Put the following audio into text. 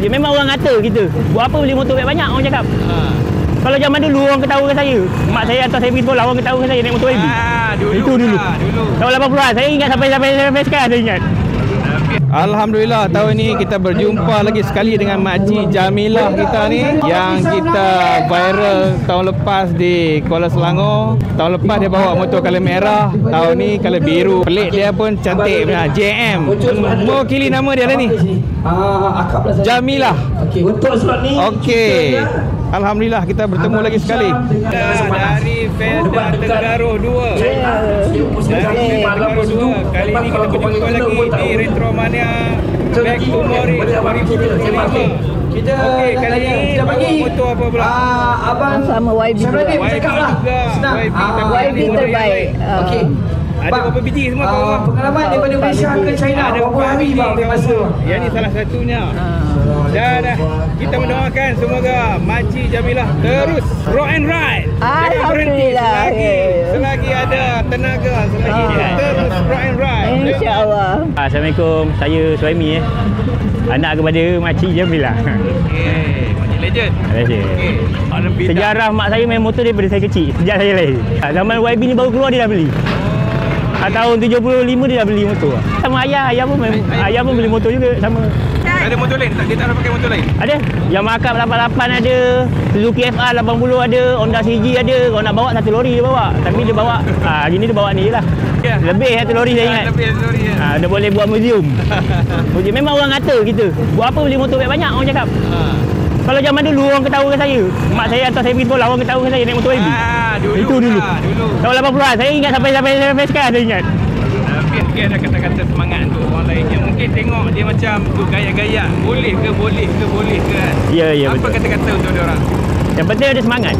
Memang orang kata kita, buat apa beli motor banyak orang cakap. Kalau zaman dulu orang ketawakan saya. Mak saya hantar saya pergi sekolah, orang ketawakan saya naik motor YB. Dulu. Tahun 80-an. Saya ingat sampai sekarang saya ingat. Alhamdulillah, tahun ini kita berjumpa lagi sekali dengan Makcik Jamilah kita ni yang kita viral tahun lepas di Kuala Selangor. Tahun lepas dia bawa motor color merah, tahun ni color biru. Pelik dia pun cantik punya, JM. Mewakili nama dia lah ni, Jamilah. Okey, untuk slot ni. Okey. Alhamdulillah kita bertemu lagi sekali. Dari Felda Terengganu 2. Dari Terengganu 2. Kali ini kita berjumpa lagi di Retromania Back to Morris 2025. Okey, kali ini bawa motor apa pula? Abang sama YB juga. YB terbaik. Okey. Ada berapa biji semua kawan? Pengalaman daripada Malaysia ke China Ada berapa hari bang dia masa? Yang ni salah satunya. Dan kita mendoakan semoga Makcik Jamilah terus rock and ride. Jangan berhenti selagi ada tenaga, selagi terus rock and ride. InsyaAllah. Assalamualaikum, saya Suhaimi anak kepada Makcik Jamilah. Okey, Makcik legend. Okey. Sejarah mak saya main motor daripada saya kecil. Sejak saya lahir. Zaman YB ni baru keluar dia dah beli. Tahun 75 dia dah beli motor. Sama ayah pun beli motor juga sama. Ada motor lain tak? Dia tak nak pakai motor lain? Ada. Yamaha 88 ada, Suzuki FR 80 ada, Honda CG ada. Kalau nak bawa satu lori dia bawa. Tapi dia bawa hari ni dia bawa ni je lah. Lebih satu lori saya ingat. Lebih satu lori. Dia boleh buat museum. Memang orang kata kita, buat apa beli motor banyak orang cakap. Kalau zaman dulu orang ketawakan saya. Mak saya hantar saya pergi sekolah, orang ketawakan saya naik motor YB. Dulu. Tahun 80-an. Saya ingat sampai sekarang saya ingat. Mungkin ada kata-kata semangat untuk orang lain yang mungkin tengok dia macam tu gaya-gaya. Boleh ke? Ya, Apa betul. kata-kata untuk dia orang? Yang penting ada semangat.